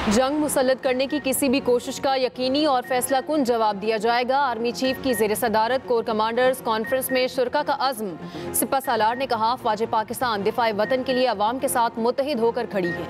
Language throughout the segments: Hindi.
जंग मुसल्लत करने की किसी भी कोशिश का यकीनी और फैसला कुन जवाब दिया जाएगा। आर्मी चीफ की ज़ेर सदारत कोर कमांडर्स कॉन्फ्रेंस में शुरका का अज़्म। सिपा सालार ने कहा, फ़ौज पाकिस्तान दिफाए वतन के लिए अवाम के साथ मुत्तहिद होकर खड़ी है।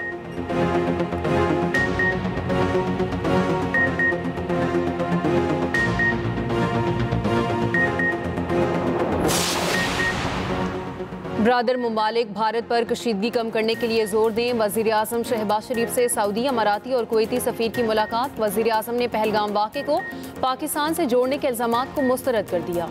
ब्रादर मुमालिक भारत पर कशीदगी कम करने के लिए जोर दें। वज़ीर आज़म शहबाज शरीफ से सऊदी, अमाराती और कुवैती सफ़ीर की मुलाकात। वज़ीर आज़म ने पहलगाम वाक़े को पाकिस्तान से जोड़ने के इल्ज़ामात को मुस्तरद कर दिया।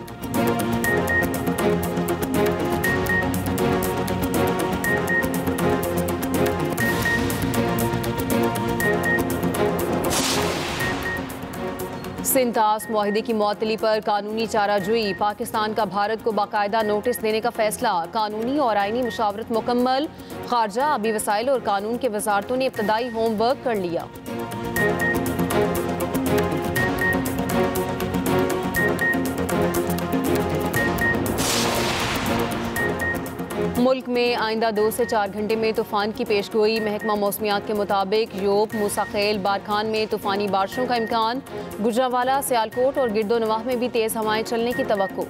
सिंतास मुआहिदे की मुअत्तली पर कानूनी चाराजोई। पाकिस्तान का भारत को बाकायदा नोटिस देने का फैसला। कानूनी और आईनी मुशावरत मुकम्मल। खारजा, आबी वसाइल और कानून के वजारतों ने इब्तदाई होमवर्क कर लिया। मुल्क में आइंदा 2 से 4 घंटे में तूफान की पेशगोई। महकमा मौसमियात के मुताबिक योब, मूसाखेल, बारखान में तूफानी बारिशों का इम्कान। गुजरावाला, सियालकोट और गिरदोनवाह में भी तेज़ हवाएं चलने की तवक्को।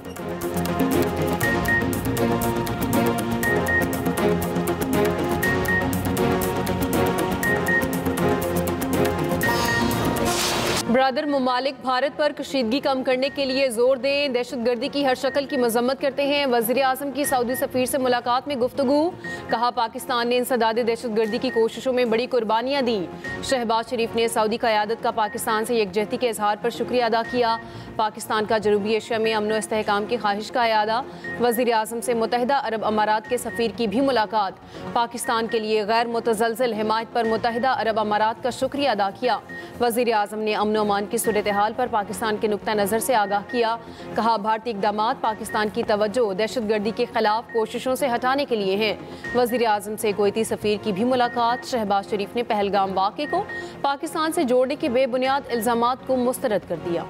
ब्रादर मुमालिक भारत पर कशीदगी कम करने के लिए जोर दें। दहशतगर्दी की हर शक्ल की मजम्मत करते हैं। वज़ीर आज़म की सऊदी सफ़ीर से मुलाकात में गुफ्तगू। कहा, पाकिस्तान ने इंसदाद दहशतगर्दी की कोशिशों में बड़ी कुर्बानियाँ दी। शहबाज शरीफ ने सऊदी क़यादत का पाकिस्तान से यकजहती के इजहार पर शुक्रिया अदा किया। पाकिस्तान का जनूबी एशिया में अमन व इस्तेहकाम की ख्वाहिश का अयादा। वज़ीर आज़म से मुत्तहिदा अरब अमारात के सफ़ीर की भी मुलाकात। पाकिस्तान के लिए गैर मुतज़लज़ल हिमायत पर मुत्तहिदा अरब अमारात का शुक्रिया अदा किया। वज़ीर आज़म ने अमन ओमान की सूरत हाल पर पाकिस्तान के नुक्ता नज़र से आगाह किया। कहा, भारतीय इक़दामात पाकिस्तान की तवज्जो दहशतगर्दी के खिलाफ कोशिशों से हटाने के लिए हैं। वज़ीर आज़म से कुवैती सफ़ीर की भी मुलाकात। शहबाज शरीफ ने पहलगाम वाक़े को पाकिस्तान से जोड़ने के बेबुनियाद इल्ज़ामात को मुस्तरद कर दिया।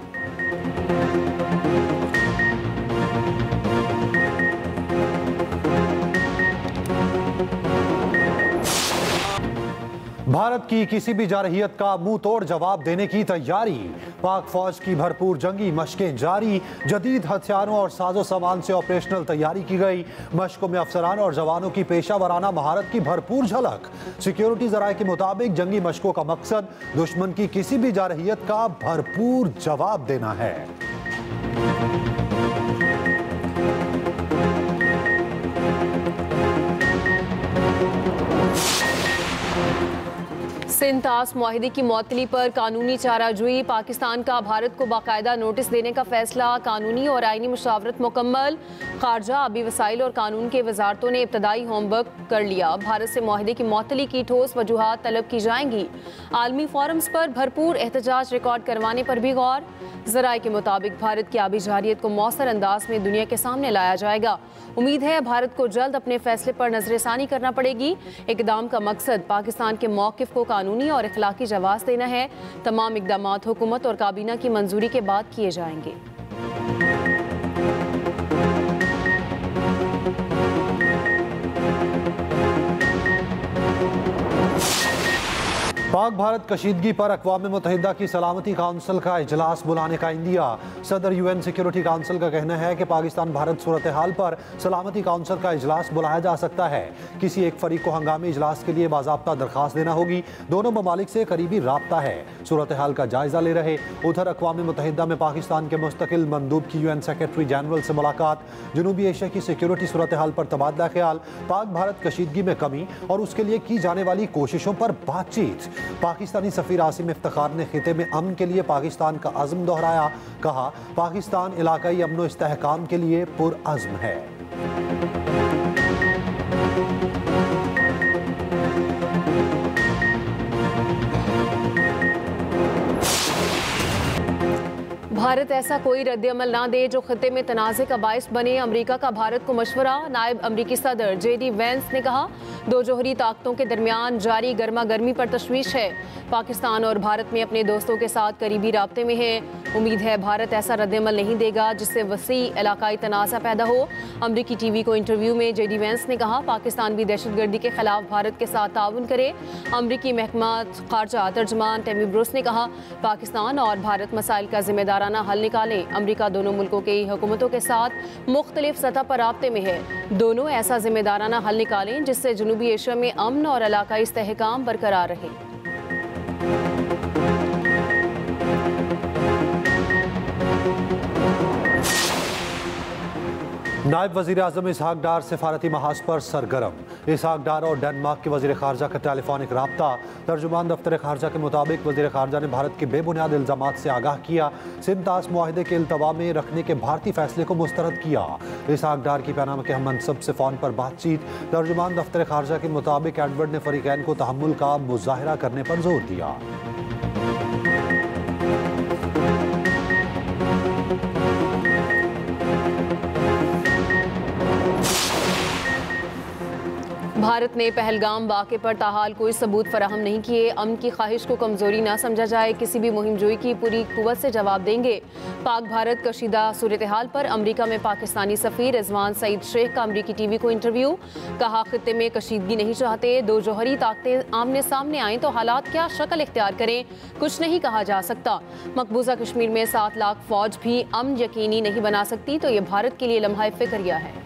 भारत की किसी भी जारहियत का मुंह तोड़ जवाब देने की तैयारी। पाक फौज की भरपूर जंगी मशकें जारी। जदीद हथियारों और साजो सामान से ऑपरेशनल तैयारी की गई। मशकों में अफसरान और जवानों की पेशा वराना महारत की भरपूर झलक। सिक्योरिटी जराये के मुताबिक जंगी मशकों का मकसद दुश्मन की किसी भी जारहियत का भरपूर जवाब देना है। सिंतास मुआहिदे की मुअत्तली पर कानूनी चाराजोई। पाकिस्तान का भारत को बाकायदा नोटिस देने का फैसला। कानूनी और आईनी मुशावरत मुकम्मल। खारजा, आबी वसाइल और कानून के वजारतों ने इब्तदाई होमवर्क कर लिया। भारत से मुआहिदे की मुअत्तली की ठोस वजूहात तलब की जाएंगी। आलमी फोरम्स पर भरपूर एहतजाज रिकॉर्ड करवाने पर भी गौर। ज़राए के मुताबिक भारत की आबी जारियत को मौसर अंदाज में दुनिया के सामने लाया जाएगा। उम्मीद है भारत को जल्द अपने फैसले पर नजरसानी करना पड़ेगी। इक़दाम का मकसद पाकिस्तान के मौक़िफ़ को कानूनी और इखलाकी जवाब देना है। तमाम इक़दामात हुकूमत और काबीना की मंजूरी के बाद किए जाएंगे। पाक भारत कशीदगी पर अक़वाम मुत्तहिदा की सलामती काउंसिल का इजलास बुलाने का इंदिया। सदर UN सिक्योरिटी काउंसिल का कहना है कि पाकिस्तान भारत सूरत हाल पर सलामती काउंसिल का इजलास बुलाया जा सकता है। किसी एक फरीक को हंगामी इजलास के लिए बाज़ाब्ता दरख्वास्त देना होगी। दोनों ममालिक से करीबी राब्ता है। सूरत हाल का जायजा ले रहे। उधर अक़वाम मुत्तहिदा में पाकिस्तान के मुस्तकिल मंदूब की UN सेक्रेटरी जनरल से मुलाकात। जनूबी एशिया की सिक्योरिटी सूरत हाल पर तबादला ख्याल। पाक भारत कशीदगी में कमी और उसके लिए की जाने वाली कोशिशों पर बातचीत। पाकिस्तानी सफीर आसिम इफ्तिखार ने खिते में अमन के लिए पाकिस्तान का अज़्म दोहराया। कहा, पाकिस्तान इलाकाई अमन व इस्तेहकाम के लिए पुरअज़्म है। भारत ऐसा कोई रद्द-ए-अमल ना दे जो खिते में तनाज़े का बायस बने। अमरीका का भारत को मशवरा। नायब अमरीकी सदर JD वेंस ने कहा, दो जोहरी ताकतों के दरमियान जारी गर्मा गर्मी पर तशवीश है। पाकिस्तान और भारत में अपने दोस्तों के साथ करीबी राब्ते में है। उम्मीद है भारत ऐसा रद्दअमल नहीं देगा जिससे वसी इलाकाई तनाज़ा पैदा हो। अमरीकी टीवी को इंटरव्यू में जेडी वेंस ने कहा पाकिस्तान भी दहशतगर्दी के खिलाफ भारत के साथ ताउन करे। अमरीकी महकमा खारजा तर्जमान टेमी ब्रूस ने कहा पाकिस्तान और भारत मसाइल का जिम्मेदाराना हल निकालें। अमरीका दोनों मुल्कों की हुकूमतों के साथ मुख्तलिफ सतह पर राब्ते में है। दोनों ऐसा जिम्मेदाराना हल निकालें जिससे जनूबी एशिया में अमन और इलाकाई इस्तेहकाम बरकरार रहे। नायब वज़ीर आज़म इसहाक डार सिफारती महाज पर सरगर्म। इसहाक डार और डेनमार्क के वज़ीर ख़ारजा का टेलीफोनिक राब्ता। तर्जुमान दफ्तर ख़ारजा के मुताबिक वज़ीर ख़ारजा ने भारत के बेबुनियाद इल्ज़ामात से आगाह किया। सिंतास मुआहदे के इल्तवा में रखने के भारतीय फैसले को मुस्तरद किया। इसहाक डार की पनामा के हम मनसब से फ़ोन पर बातचीत। तर्जुमान दफ्तर ख़ारजा के मुताबिक एडवर्ड ने फ़रीक़ैन को तहम्मुल का मुज़ाहिरा करने पर जोर दिया। भारत ने पहलगाम वाक़े पर ताहाल कोई सबूत फराहम नहीं किए। अमन की ख्वाहिश को कमज़ोरी ना समझा जाए। किसी भी मुहिम जोई की पूरी कुव्वत से जवाब देंगे। पाक भारत कशीदा सूरत हाल पर अमरीका में पाकिस्तानी सफ़ीर रिजवान सईद शेख का अमरीकी टीवी को इंटरव्यू। कहा खित्ते में कशीदगी नहीं चाहते। दो जौहरी ताकतें आमने सामने आएँ तो हालात क्या शक्ल इख्तियार करें कुछ नहीं कहा जा सकता। मकबूजा कश्मीर में 7 लाख फ़ौज भी अमन यकीनी नहीं बना सकती तो ये भारत के लिए लम्हा फ़िक्रिया है।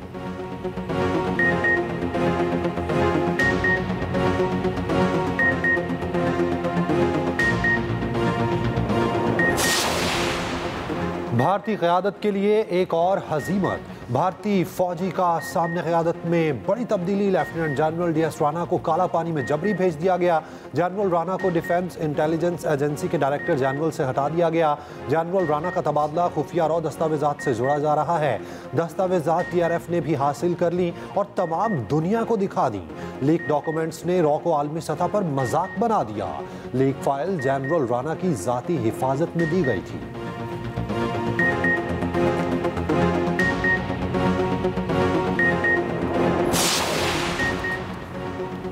भारतीय क़यादत के लिए एक और हज़ीमत। भारतीय फौजी का सामने क़यादत में बड़ी तब्दीली। लेफ्टिनेंट जनरल DS राणा को काला पानी में जबरी भेज दिया गया। जनरल राणा को डिफेंस इंटेलिजेंस एजेंसी के डायरेक्टर जनरल से हटा दिया गया। जनरल राणा का तबादला खुफिया रॉ दस्तावेजात से जोड़ा जा रहा है। दस्तावेजात TRF ने भी हासिल कर ली और तमाम दुनिया को दिखा दी। लीक डॉक्यूमेंट्स ने रॉ को आलमी सतह पर मजाक बना दिया। लीक फाइल जनरल राणा की ज़ाती हिफाजत में दी गई थी।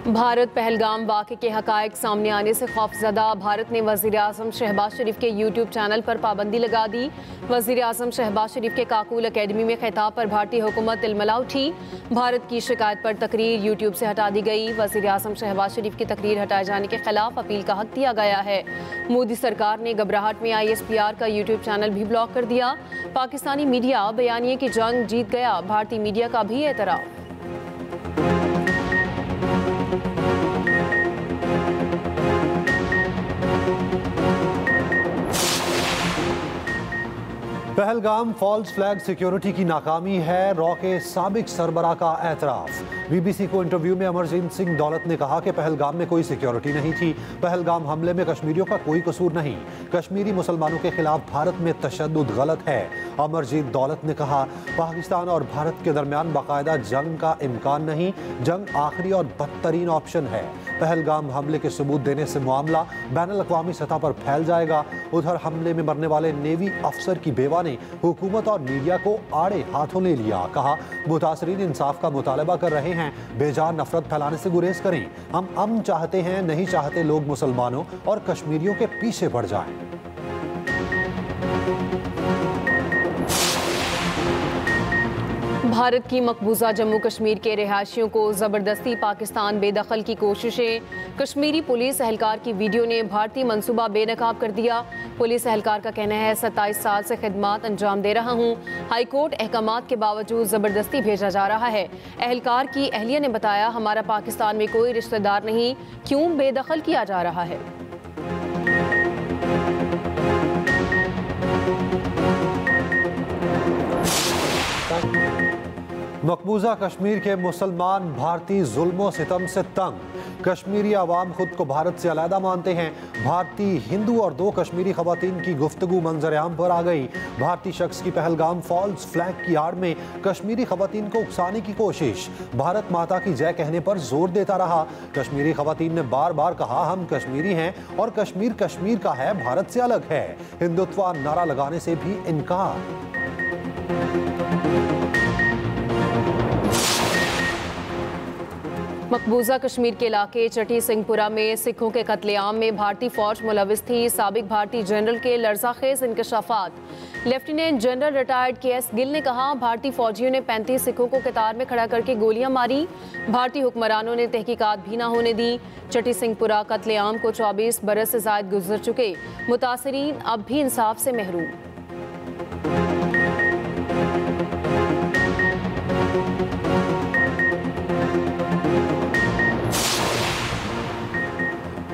भारत पहलगाम वाक़े के हक़ाइक़ सामने आने से खौफज़दा। भारत ने वज़ीर आज़म शहबाज शरीफ के YouTube चैनल पर पाबंदी लगा दी। वज़ीर आज़म शहबाज शरीफ के काकूल अकेडमी में खिताब पर भारतीय हुकूमत तिलमिला उठी। भारत की शिकायत पर तकरीर YouTube से हटा दी गई। वज़ीर आज़म शहबाज शरीफ की तकरीर हटाए जाने के खिलाफ अपील का हक़ दिया गया है। मोदी सरकार ने घबराहट में ISPR का YouTube चैनल भी ब्लॉक कर दिया। पाकिस्तानी मीडिया बयानिए की जंग जीत गया। भारतीय मीडिया का भी एतराफ़। पहलगाम फॉल्स फ्लैग सिक्योरिटी की नाकामी है। रॉ के साबिक सरबरा का एतराफ़। BBC को इंटरव्यू में अमरजीत सिंह दौलत ने कहा कि पहलगाम में कोई सिक्योरिटी नहीं थी। पहलगाम हमले में कश्मीरियों का कोई कसूर नहीं। कश्मीरी मुसलमानों के खिलाफ भारत में तशद्दुद गलत है। अमरजीत दौलत ने कहा पाकिस्तान और भारत के दरमियान बाकायदा जंग का इम्कान नहीं। जंग आखिरी और बदतरीन ऑप्शन है। पहलगाम हमले के सबूत देने से मामला बैनुल-अक़वामी सतह पर फैल जाएगा। उधर हमले में मरने वाले नेवी अफसर की बेवा ने हुकूमत और मीडिया को आड़े हाथों ले लिया। कहा मुतासरीन इंसाफ का मुतालबा कर रहे हैं। बेजान नफरत फैलाने से गुरेज करें। हम अमन चाहते हैं, नहीं चाहते लोग मुसलमानों और कश्मीरियों के पीछे पड़ जाएं। भारत की मकबूजा जम्मू कश्मीर के रिहायशियों को ज़बरदस्ती पाकिस्तान बेदखल की कोशिशें। कश्मीरी पुलिस एहलकार की वीडियो ने भारतीय मंसूबा बेनकाब कर दिया। पुलिस एहलकार का कहना है 27 साल से खिदमात अंजाम दे रहा हूँ। हाईकोर्ट अहकामात के बावजूद ज़बरदस्ती भेजा जा रहा है। एहलकार की अहलिया ने बताया हमारा पाकिस्तान में कोई रिश्तेदार नहीं, क्यों बेदखल किया जा रहा है। मकबूजा कश्मीर के मुसलमान भारतीय जुल्मों सितम से तंग। कश्मीरी आवाम खुद को भारत से अलहदा मानते हैं। भारतीय हिंदू और 2 कश्मीरी खवातीन की गुफ्तगू मंजर आम पर आ गई। भारतीय शख्स की पहलगाम फॉल्स फ्लैग की आड़ में कश्मीरी खवातीन को उकसाने की कोशिश। भारत माता की जय कहने पर जोर देता रहा। कश्मीरी खवातीन ने बार बार कहा हम कश्मीरी हैं और कश्मीर कश्मीर का है, भारत से अलग है। हिंदुत्व नारा लगाने से भी इनकार। मकबूजा कश्मीर के इलाके चटी सिंहपुरा में सिखों के कत्लेआम में भारतीय फौज मुलविस थी। साबिक भारतीय जनरल के लर्जाखेज इंकशाफात। Lieutenant general retired K S. Gill ने कहा, भारतीय फौजियों ने 35 सिखों को कतार में खड़ा करके गोलियां मारी। भारतीय हुक्मरानों ने तहकीकात भी ना होने दी। चटी सिंहपुरा कत्लेआम को 24 बरस से जायद गुजर चुके। मुतासरीन अब भी इंसाफ से महरूम।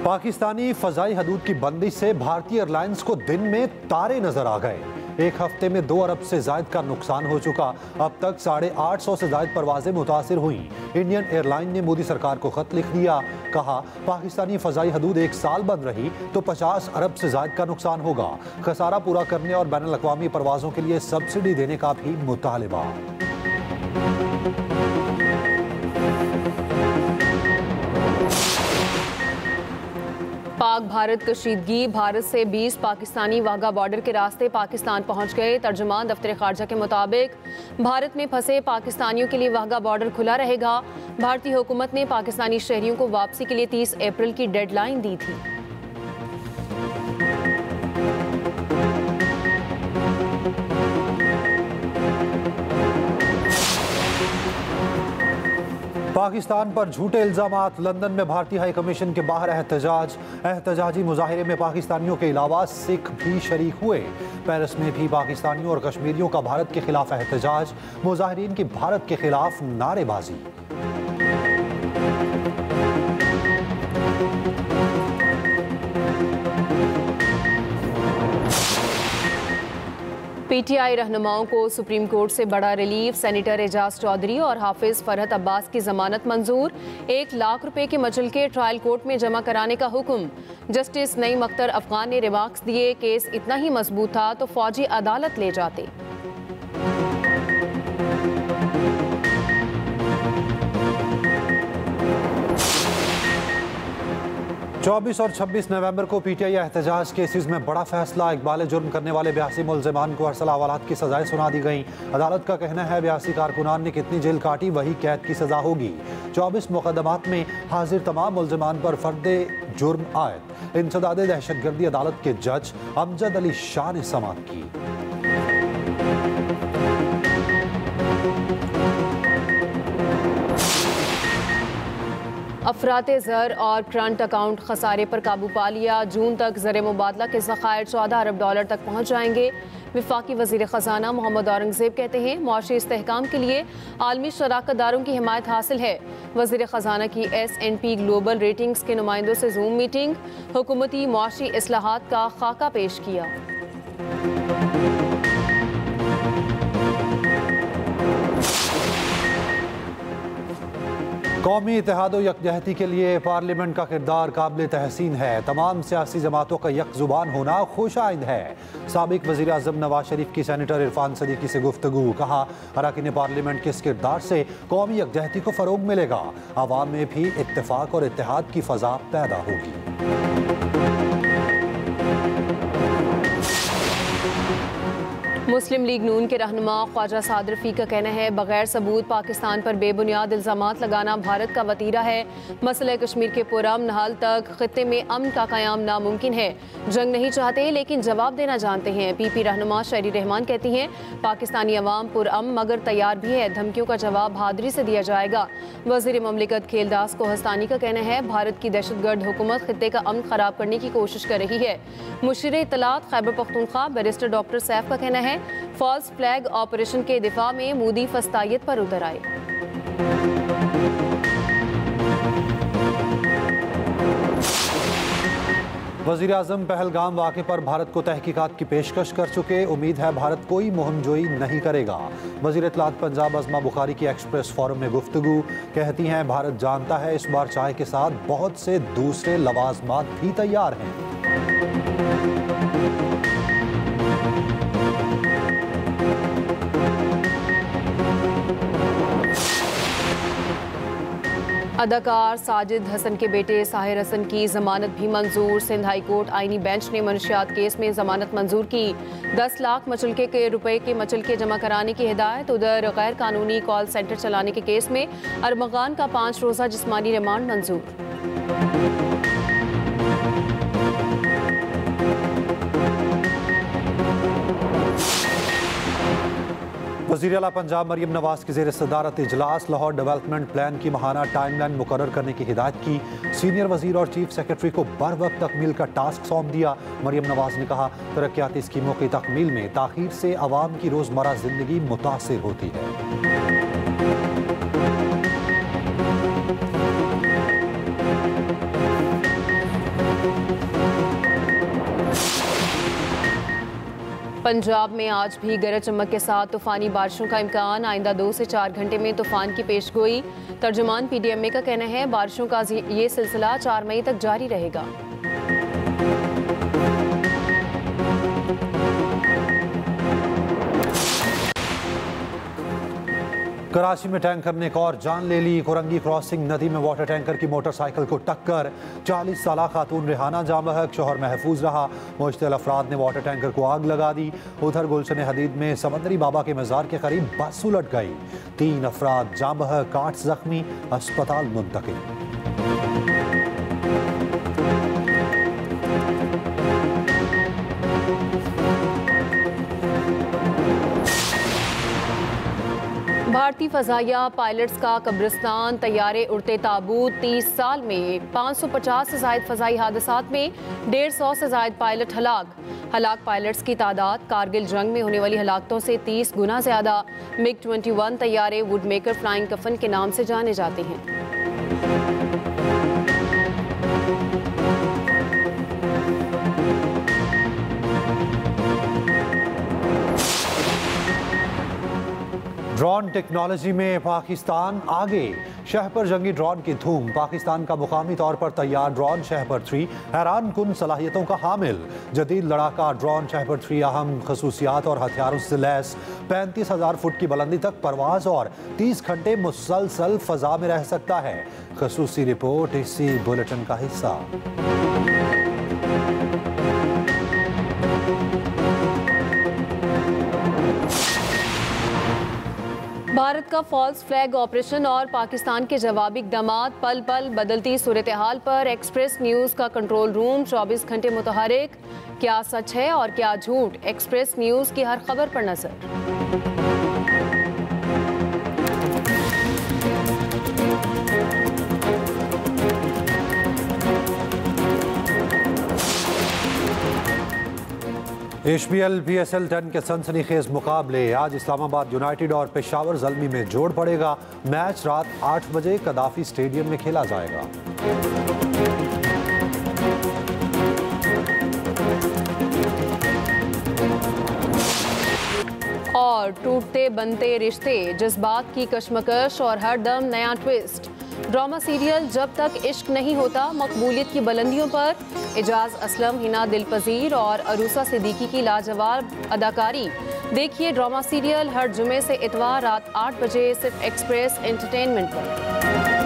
पाकिस्तानी फजाई हदूद की बंदिश से भारतीय एयरलाइंस को दिन में तारे नजर आ गए। एक हफ्ते में 2 अरब से जायद का नुकसान हो चुका। अब तक 850 से जायद परवाजें मुतासिर हुई। इंडियन एयरलाइन ने मोदी सरकार को खत लिख दिया। कहा, पाकिस्तानी फजाई हदूद 1 साल बंद रही तो 50 अरब से जायद का नुकसान होगा। खसारा पूरा करने और बैनुल अक़वामी परवाजों के लिए सब्सिडी देने का भी मुतालिबा। पाक भारत कशीदगी। भारत से 20 पाकिस्तानी वाघा बॉर्डर के रास्ते पाकिस्तान पहुंच गए। तर्जुमान दफ्तर खारजा के मुताबिक भारत में फंसे पाकिस्तानियों के लिए वाघा बॉर्डर खुला रहेगा। भारतीय हुकूमत ने पाकिस्तानी शहरियों को वापसी के लिए 30 अप्रैल की डेडलाइन दी थी। पाकिस्तान पर झूठे इल्जामात। लंदन में भारतीय हाई कमीशन के बाहर एहतजाजी मुजाहिरे में पाकिस्तानियों के अलावा सिख भी शरीक हुए। पेरिस में भी पाकिस्तानियों और कश्मीरियों का भारत के खिलाफ एहतजाज। मुजाहिरीन की भारत के खिलाफ नारेबाजी। पीटीआई रहनुमाओं को सुप्रीम कोर्ट से बड़ा रिलीफ। सेनेटर एजाज चौधरी और हाफिज फरहत अब्बास की जमानत मंजूर। 1 लाख रुपए के मचलके ट्रायल कोर्ट में जमा कराने का हुक्म। जस्टिस नईम अख्तर अफगान ने रिमार्क्स दिए, केस इतना ही मजबूत था तो फौजी अदालत ले जाते। 24 और 26 नवंबर को पीटीआई एहतजाज केसेस में बड़ा फैसला। इकबाल जुर्म करने वाले 82 मुल्जिमान को अरसल हवालात की सजाएं सुना दी गई। अदालत का कहना है 82 कारकुनान ने कितनी जेल काटी वही कैद की सजा होगी। 24 मुकदमात में हाजिर तमाम मुल्जिमान पर फर्द जुर्म आयद। इंसदाद दहशतगर्दी अदालत के जज अमजद अली शाह ने समाअत की। अफराते ज़र और करंट अकाउंट खसारे पर काबू पा लिया। जून तक ज़र मुबादला के ज़खायर 14 अरब डॉलर तक पहुँच जाएंगे। वफाकी वज़ीर ख़जाना मोहम्मद औरंगज़ेब कहते हैं, मुआशी इस्तेहकाम के लिए आलमी शराकतदारों की हिमायत हासिल है। वज़ीर ख़जाना की S&P ग्लोबल रेटिंग्स के नुमाइंदों से जूम मीटिंग। हुकूमती मुआशी इस्लाहात का खाका पेश किया। कौमी इत्तेहाद व यकजहती के लिए पार्लियामेंट का किरदार काबिल तहसीन है। तमाम सियासी जमातों का यक जुबान होना खुशाइंद है। साबिक वज़ीर आज़म नवाज शरीफ की सेनेटर इरफान सदीकी से गुफ्तगू। कहा, अरकान पार्लियामेंट के इस किरदार से कौमी यकजहती को फ़रोग मिलेगा। आवाम में भी इत्तेफाक और इत्तेहाद की फ़ज़ा पैदा होगी। मुस्लिम लीग नून के रहनुमा ख्वाजा साद रफ़ी का कहना है, बगैर सबूत पाकिस्तान पर बेबुनियाद इल्ज़ामात लगाना भारत का वतीरा है। मसला कश्मीर के पुरअमन हल तक खित्ते में अमन का क़याम नामुमकिन है। जंग नहीं चाहते लेकिन जवाब देना जानते हैं। PP रहनुमा शहरी रहमान कहती हैं, पाकिस्तानी अवाम पुरअमन मगर तैयार भी है। धमकियों का जवाब बहादुरी से दिया जाएगा। वज़ीर ममलिकत खेलदास कोहस्तानी का कहना है, भारत की दहशतगर्द हुकूमत खित्ते का अमन ख़राब करने की कोशिश कर रही है। मुशीर इत्तलात खैबर पख्तूनख्वा बैरिस्टर डॉक्टर सैफ का कहना है, फॉल्स फ्लैग ऑपरेशन के दिफा में मोदी फस्तायत पर उतर आए। वज़ीर आज़म पहलगाम वाक़े पर भारत को तहकीकात की पेशकश कर चुके। उम्मीद है भारत कोई मुहिमजोई नहीं करेगा। वज़ीर इत्तलात पंजाब अज़मा बुखारी की एक्सप्रेस फोरम में गुफ्तगू। कहती हैं, भारत जानता है इस बार चाय के साथ बहुत से दूसरे लवाजमात भी तैयार हैं। अदाकार साजिद हसन के बेटे साहिर हसन की जमानत भी मंजूर। सिंध हाई कोर्ट आईनी बेंच ने मनशियात केस में जमानत मंजूर की। 10 लाख मचलके के रुपए के मचलके जमा कराने की हिदायत। उधर गैर कानूनी कॉल सेंटर चलाने के केस में अरमगान का 5 रोज़ा जिस्मानी रिमांड मंजूर। वज़ीर आला पंजाब मरियम नवाज की ज़ेर सदारत इजलास लाहौर डेवलपमेंट प्लान की माहाना टाइमलाइन मुकर्रर करने की हिदायत की। सीनियर वज़ीर और चीफ सेक्रेटरी को बर वक्त तकमील का टास्क सौंप दिया। मरियम नवाज ने कहा, तरक्याती स्कीमों की तकमील में ताख़ीर से अवाम की रोज़मर्रा ज़िंदगी मुतासिर होती है। पंजाब में आज भी गरज चमक के साथ तूफानी बारिशों का इम्कान। आइंदा 2 से 4 घंटे में तूफान की पेशगोई। तर्जुमान PDMA का कहना है बारिशों का ये सिलसिला 4 मई तक जारी रहेगा। कराची में टैंकर ने एक और जान ले ली। कुरंगी क्रॉसिंग नदी में वाटर टैंकर की मोटरसाइकिल को टक्कर। 40 साल खातून रेहाना जाँ बहक, शोहर महफूज रहा। मुश्तिल अफराद ने वाटर टैंकर को आग लगा दी। उधर गुलशन हदीद में समंदरी बाबा के मज़ार के करीब बस उलट गई। 3 अफराद जाँ बहक, 8 जख्मी, अस्पताल मुंतकिल। भारतीय फ़ज़ाइया पायलट्स का कब्रिस्तान। तैयारे उड़ते ताबूत। 30 साल में 550 से ज़ायद फ़ज़ाई हादसात में 150 से ज़ायद पायलट हलाक पायलट्स की तादाद कारगिल जंग में होने वाली हलाकतों से 30 गुना ज़्यादा। MiG-21 तैयारे वुडमेकर फ्लाइंग कफन के नाम से जाने जाते हैं। ड्रोन टेक्नोलॉजी में पाकिस्तान आगे। शह पर जंगी ड्रोन की धूम। पाकिस्तान का मुकामी तौर पर तैयार ड्रोन शहपर 3 हैरान कुन सलाहियतों का हामिल। जदीद लड़ाका ड्रोन शहपर 3 अहम खसूसियात और हथियारों से लैस। 35,000 फुट की बुलंदी तक परवाज और 30 घंटे मुसलसल फजा में रह सकता है। खसूसी रिपोर्ट इसी बुलेटिन का हिस्सा। भारत का फॉल्स फ्लैग ऑपरेशन और पाकिस्तान के जवाबी इक़दामात। पल पल बदलती सूरत हाल पर एक्सप्रेस न्यूज़ का कंट्रोल रूम 24 घंटे मुतहरिक। क्या सच है और क्या झूठ, एक्सप्रेस न्यूज़ की हर खबर पर नजर। HBL PSL 10 के सनसनीखेज मुकाबले। आज इस्लामाबाद यूनाइटेड और पेशावर ज़ल्मी में जोड़ पड़ेगा। मैच रात 8 बजे कदाफी स्टेडियम में खेला जाएगा। और टूटते बनते रिश्ते, जज्बात की कशमकश और हर दम नया ट्विस्ट। ड्रामा सीरियल जब तक इश्क नहीं होता मकबूलियत की बुलंदियों पर। एजाज असलम, हिना दिलपजीर और अरूसा सिद्दीकी की लाजवाब अदाकारी। देखिए ड्रामा सीरियल हर जुमे से इतवार रात 8 बजे सिर्फ एक्सप्रेस एंटरटेनमेंट पर।